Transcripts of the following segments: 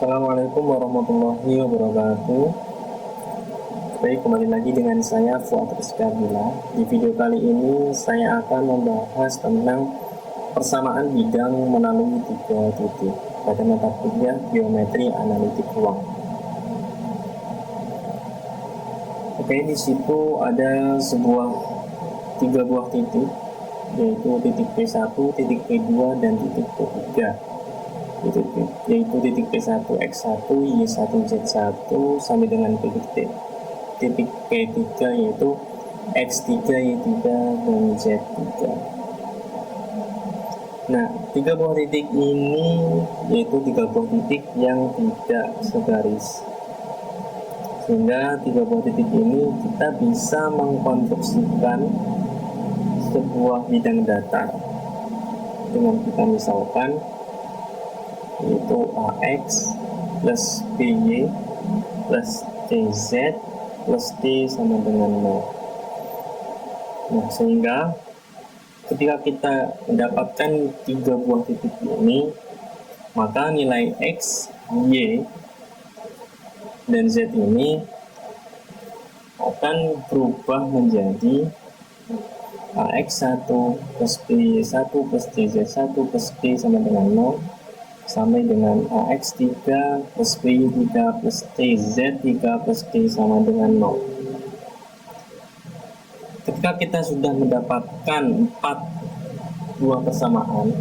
Assalamualaikum warahmatullahi wabarakatuh. Baik, kembali lagi dengan saya Fuad Rizka Bila. Di video kali ini saya akan membahas tentang persamaan bidang melalui 3 titik pada mata kuliah Geometri Analitik Ruang. Oke, di situ ada tiga buah titik, yaitu titik P1, titik P2, dan titik P3. Yaitu titik P1 X1 Y1 Z1 sampai dengan titik P3 yaitu X3 Y3 dan Z3. Nah, tiga buah titik ini yaitu tiga buah titik yang tidak segaris, sehingga tiga buah titik ini kita bisa mengkonstruksikan sebuah bidang datar dengan kita misalkan yaitu AX plus BY plus TZ plus T sama dengan 0. Nah, sehingga ketika kita mendapatkan tiga buah titik ini, maka nilai X, Y, dan Z ini akan berubah menjadi AX1 plus BY1 plus TZ1 plus T sama dengan 0 sampai dengan AX3 plus BY3 plus TZ3 plus T sama dengan 0. Ketika kita sudah mendapatkan 4 buah persamaan,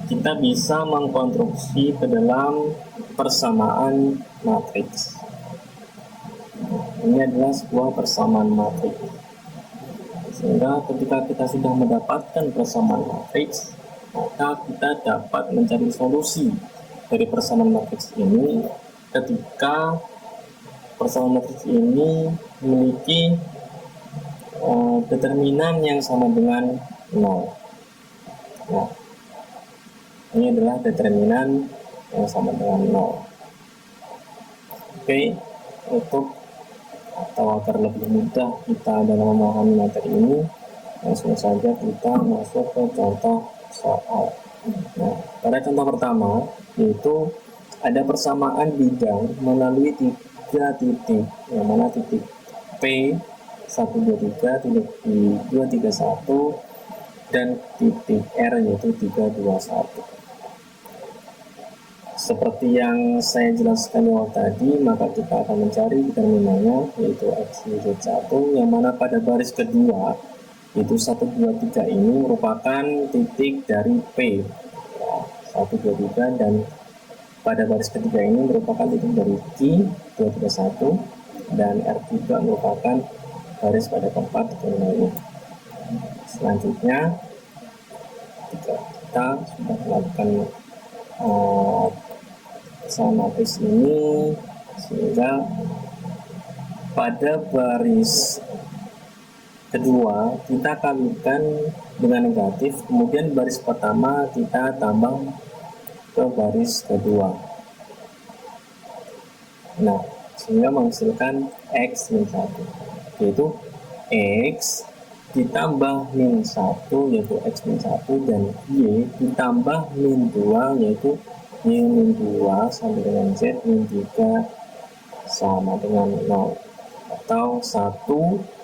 kita bisa mengkonstruksi ke dalam persamaan matriks. Ini adalah sebuah persamaan matriks. Sehingga ketika kita sudah mendapatkan persamaan matriks, maka kita dapat mencari solusi dari persamaan matriks ini ketika persamaan matriks ini memiliki determinan yang sama dengan 0. Nah, ini adalah determinan yang sama dengan 0. Oke, untuk atau agar lebih mudah kita dalam memahami materi ini, langsung saja kita masuk ke contoh soal. Nah, pada contoh pertama yaitu ada persamaan bidang melalui 3 titik, yang mana titik P123, titik P231, dan titik R yaitu 321. Seperti yang saya jelaskan awal tadi, maka kita akan mencari determinannya yaitu X, Y, Z1, yang mana pada baris kedua yaitu 1, 2, 3 ini merupakan titik dari P 1, 2, 3, dan pada baris ketiga ini merupakan titik dari Q 2, 3, 1, dan R3 merupakan baris pada keempat ini. Selanjutnya kita sudah melakukan persamaan matriks ini, sehingga pada baris kedua kita kalikan dengan negatif, kemudian baris pertama kita tambah ke baris kedua. Nah, sehingga menghasilkan X min 1, yaitu X ditambah min 1 yaitu X min 1, dan Y ditambah min 2 yaitu Y min 2 sampai dengan Z min 3 sama dengan 0, atau 1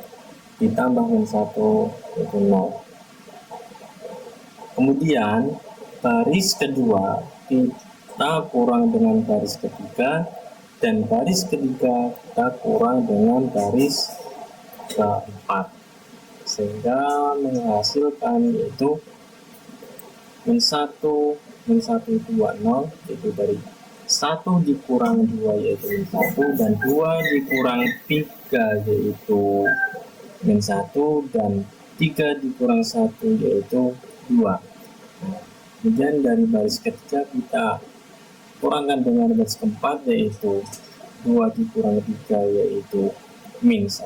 ditambah min 1 yaitu 0. Kemudian baris kedua kita kurang dengan baris ketiga, dan baris ketiga kita kurang dengan baris keempat, sehingga menghasilkan yaitu min 1 itu 0, yaitu dari 1 dikurang 2 yaitu min 1, dan 2 dikurang 3 yaitu min 1, dan 3 dikurang 1 yaitu 2. Kemudian dari baris ketiga kita kurangkan dengan baris keempat yaitu 2 dikurang 3 yaitu min 1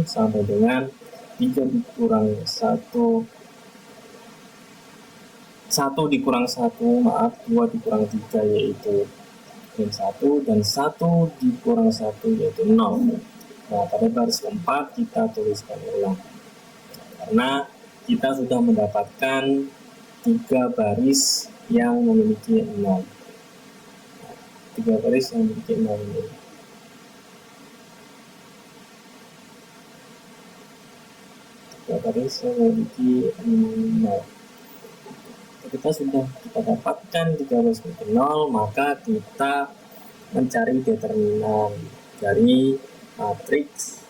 sampai dengan 3 dikurang 1 dikurang 1, maaf, 2 dikurang 3 yaitu min 1, dan 1 dikurang 1 yaitu 0. Nah, pada baris keempat kita tuliskan ulang, karena kita sudah mendapatkan 3 baris yang memiliki 0. tiga baris yang memiliki 0 ini. Tiga baris yang memiliki 0. Kita sudah dapatkan tiga baris memiliki 0, maka kita mencari determinan dari matriks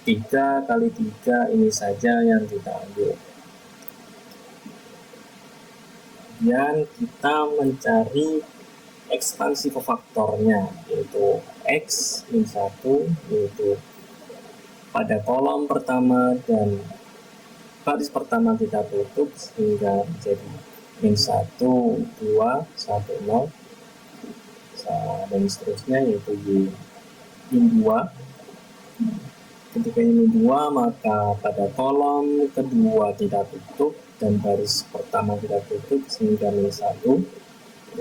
3 kali 3 ini saja yang kita ambil. Kemudian kita mencari ekspansi kofaktornya, yaitu X min 1, yaitu pada kolom pertama dan baris pertama kita tutup sehingga menjadi min 1, 2, 1, 0 dan seterusnya, yaitu Y min 2. Ketika ini 2, maka pada kolom kedua kita tutup dan baris pertama kita tutup sehingga min 1,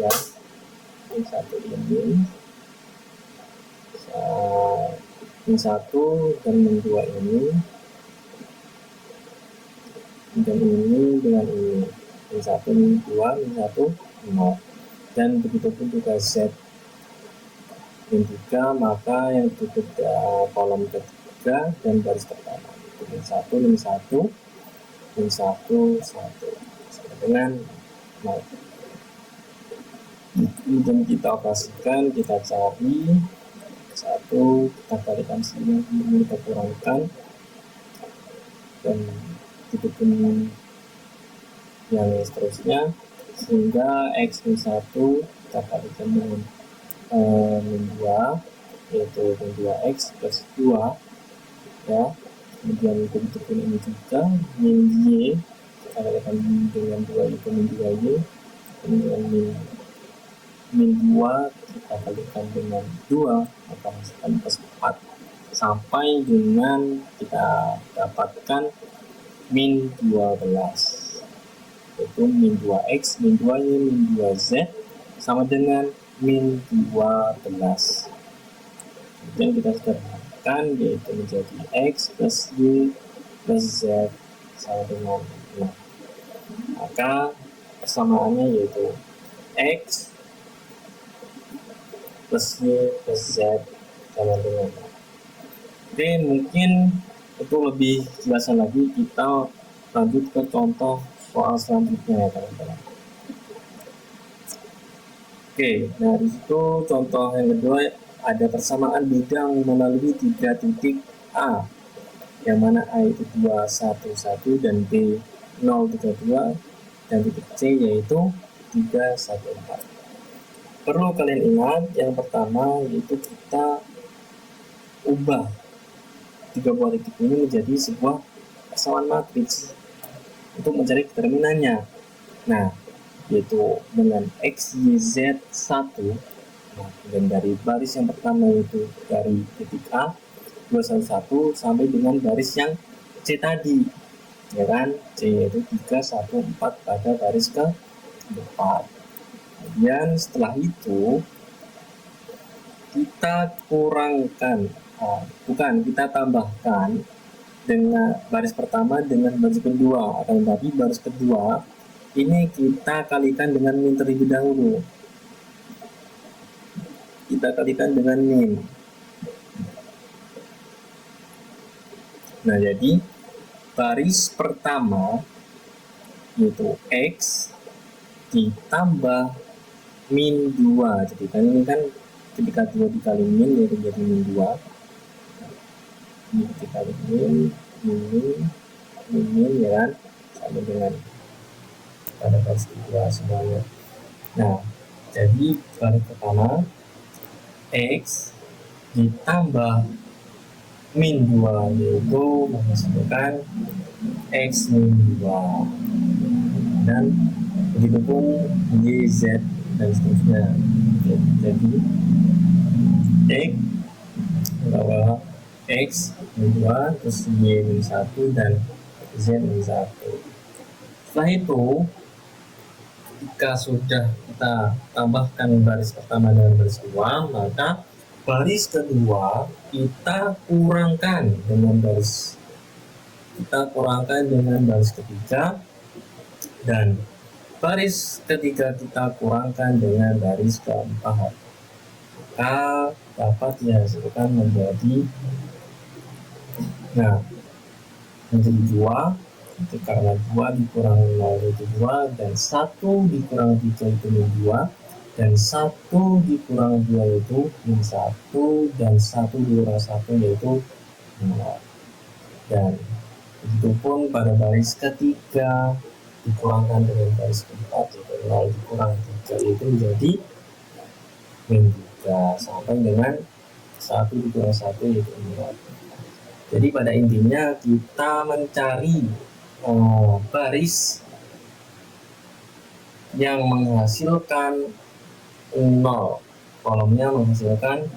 ya, min 1 ini min 1 dan min 2 ini, dan ini dengan ini min 1, min 2, min 1, 0. Dan begitu pun juga Z min 3, maka yang tutup kolom ketiga dan baris pertama itu min 1, min 1, min 1, 1 sama dengan 0. Kemudian kita operasikan, kita cari 1, kita kalikan sini, kita kurangkan, dan itu pun yang seterusnya, sehingga X min 1 kita kalikan dengan min 2, yaitu min 2X plus 2, ya. Kemudian begitu pun ini juga min Y kita kalikan dengan 2 itu min 2Y, kemudian min 2 kita kalikan dengan 2, maka hasilkan plus 4 sampai dengan kita dapatkan min 12, yaitu min 2X, min 2Y, min 2Z sama dengan min 12. Kemudian kita sederhanakan, yaitu menjadi X plus Y plus Z sama dengan 0. Maka persamaannya yaitu X plus Y plus Z sama dengan 0. Oke, mungkin itu lebih jelasan lagi, kita lanjut ke contoh soal selanjutnya ya teman-teman. Oke, nah disitu contoh yang kedua ada persamaan bidang melalui 3 titik A, yang mana A itu 2, 1, 1 dan B 0, 3, 2, dan titik C yaitu 3, 1, 4. Perlu kalian ingat, yang pertama yaitu kita ubah 3 buah titik ini menjadi sebuah persamaan matriks untuk mencari determinannya. Nah, yaitu dengan X, Y, Z 1, nah, dan dari baris yang pertama yaitu dari titik A 2, 1, 1 sampai dengan baris yang C tadi, ya kan, C yaitu 3, 1, 4 pada baris keempat. Kemudian setelah itu kita kurangkan, kita tambahkan dengan baris pertama dengan baris kedua, akan tetapi baris kedua ini kita kalikan dengan min terlebih dahulu. Kita kalikan dengan min. Nah, jadi baris pertama yaitu X ditambah min 2. Jadi kan ini kan ketika 2 dikali min yaitu jadi min 2. Ini dikali min ya kan, sama dengan pada baris kedua semuanya. Nah, jadi baris pertama X ditambah min 2 yaitu menghasilkan X min 2, dan begitu pun Y, Z dan seterusnya. Jadi X bahwa X min 2 terus Y min 1 dan Z min 1. Setelah itu jika sudah kita tambahkan baris pertama dengan baris kedua, maka baris kedua kita kurangkan dengan baris ketiga, dan baris ketiga kita kurangkan dengan baris keempat, maka dapat dihasilkan menjadi menjadi 2, itu karena 2 dikurangi 0 itu 2, dan 1 dikurangi 3 itu min 2, dan 1 dikurangi 2 itu min 1, dan 1 dikurangi 1 yaitu 0. Dan begitupun pada baris ketiga dikurangkan dengan baris keempat, yaitu 0 dikurangi 3 itu menjadi min 3, sampai dengan 1 dikurangi 1 yaitu 0. Jadi pada intinya kita mencari baris yang menghasilkan 0, kolomnya menghasilkan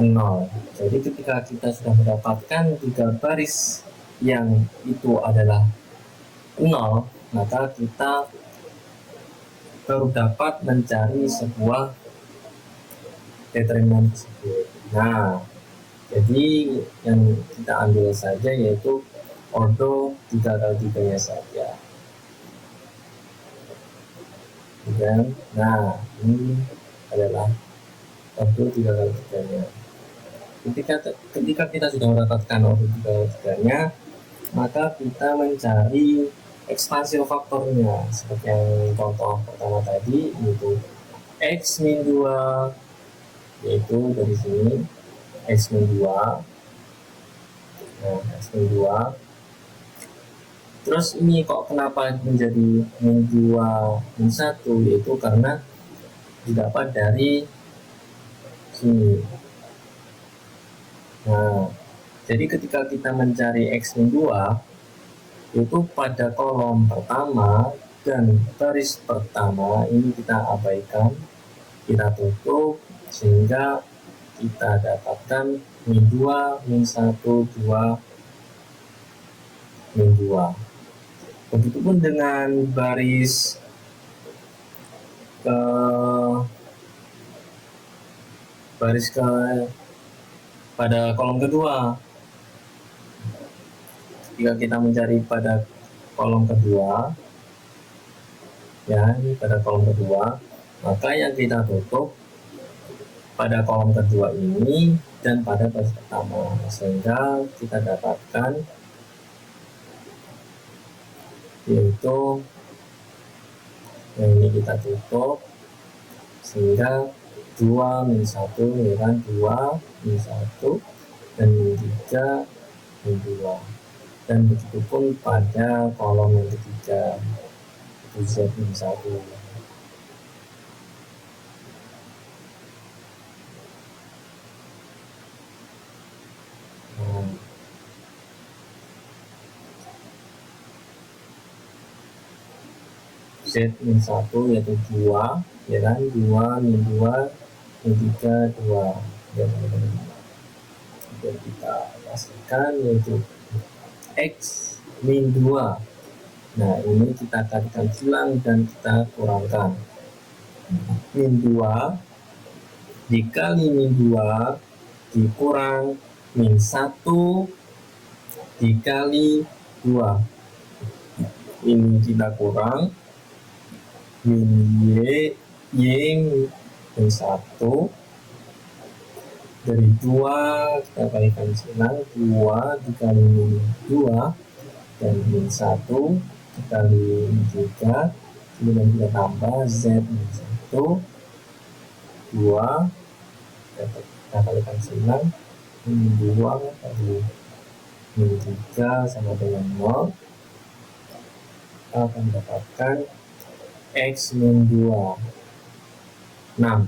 0. Jadi ketika kita sudah mendapatkan 3 baris yang itu adalah 0, maka kita baru dapat mencari sebuah determinan tersebut. Nah, jadi yang kita ambil saja yaitu ordo 3 kali 3 nya saja. Dan, nah, ini adalah ordo 3 kali 3 nya. Ketika kita sudah mendapatkan ordo 3 kali 3 nya, maka kita mencari ekspansio faktornya seperti yang contoh pertama tadi, yaitu x min 2, yaitu dari sini x min 2. Nah, x min 2. Terus ini kok kenapa menjadi min 2 min 1, yaitu karena didapat dari sini. Nah, jadi ketika kita mencari x min 2, itu pada kolom pertama dan baris pertama ini kita abaikan, kita tutup, sehingga kita dapatkan min 2, min 1, 2, min 2. Begitupun dengan baris pada kolom kedua. Jika kita mencari pada kolom kedua, ya, ini pada kolom kedua, maka yang kita tutup pada kolom kedua ini dan pada baris pertama, sehingga kita dapatkan yaitu yang ini kita tutup, sehingga 2 min 1, ya kan, 2 min 1, dan min 3 min 2. Dan begitupun pada kolom yang ketiga, itu z min 1. Z min 1 yaitu 2, ya kan, 2 min 2 min 3 2, dan kita pastikan yaitu x min 2. Nah, ini kita kalikan silang dan kita kurangkan. Min 2 dikali min 2 dikurang min 1 dikali 2. Ini kita kurang min y min 1 dari 2 kita kalikan silang, 2 dikali min 2 dan min 1 dikali min 3, kemudian kita tambah z min 1 2, kita kalikan silang, min 2 kali min 3 sama dengan 0, kita akan mendapatkan x min 2 6.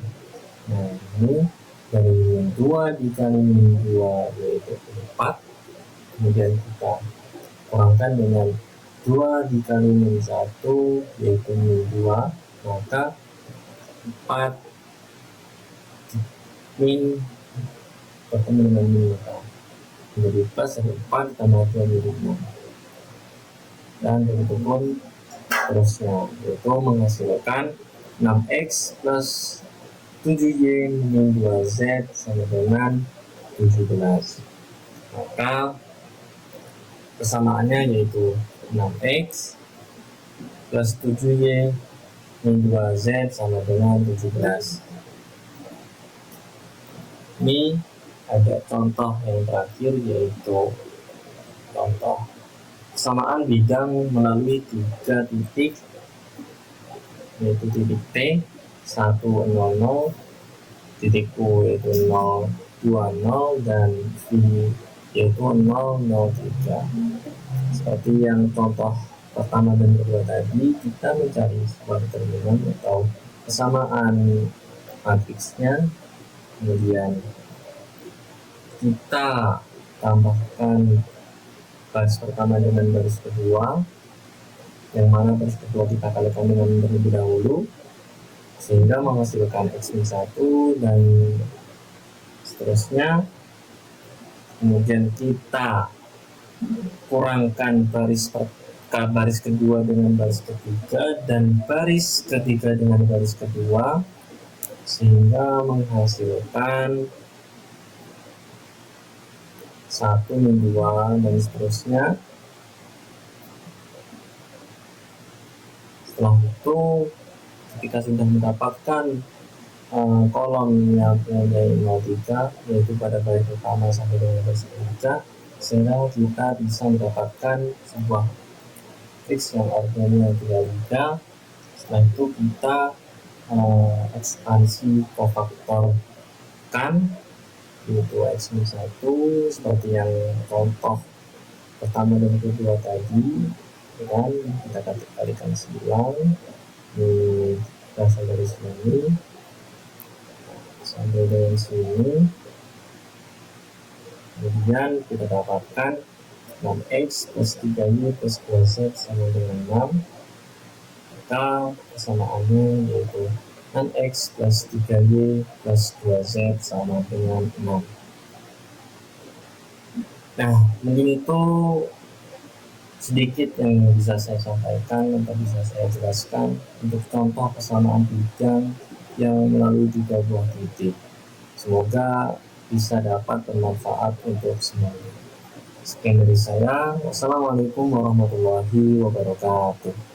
Nah, ini dari min 2 dikali min 2 yaitu 4, kemudian kita kurangkan dengan 2 dikali min 1 yaitu min 2, maka 4 min bertemu dengan min menjadi plus, dari 4 tambah 2 menjadi 6, dan begitupun terusnya, yaitu menghasilkan 6x plus 7y min 2z sama dengan 17. Maka kesamaannya yaitu 6x plus 7Y min 2Z sama dengan 17. Ini ada contoh yang terakhir, yaitu contoh kesamaan bidang melalui 3 titik, yaitu titik T 100, titik U yaitu 020, dan V yaitu 003. Seperti yang contoh pertama dan kedua tadi, kita mencari sebuah determinan atau kesamaan matriksnya, kemudian kita tambahkan baris pertama dengan baris kedua, yang mana baris kedua kita kalikan dengan terlebih dahulu sehingga menghasilkan X-1 dan seterusnya. Kemudian kita kurangkan baris kedua dengan baris ketiga dan baris ketiga dengan baris kedua sehingga menghasilkan 1 min 2 dan seterusnya. Setelah itu, ketika sudah mendapatkan kolom yang mempunyai 03, yaitu pada baris pertama sampai dengan baris ketiga, sehingga kita bisa mendapatkan sebuah matriks yang ordennya 33. Setelah itu kita ekspansi kofaktorkan, yaitu X-1 seperti yang contoh pertama dan kedua tadi, dan kita kalikan 9 berasal dari sini sampai dengan sini. Kemudian kita dapatkan 6X plus 3Y plus 2Z sama dengan 6. Maka kesamaannya yaitu 6X plus 3Y plus 2Z sama dengan 6. Nah, mungkin itu sedikit yang bisa saya sampaikan atau bisa saya jelaskan untuk contoh kesamaan bidang yang melalui 3 buah titik. Semoga bisa dapat bermanfaat untuk semuanya. Sekian dari saya. Wassalamualaikum warahmatullahi wabarakatuh.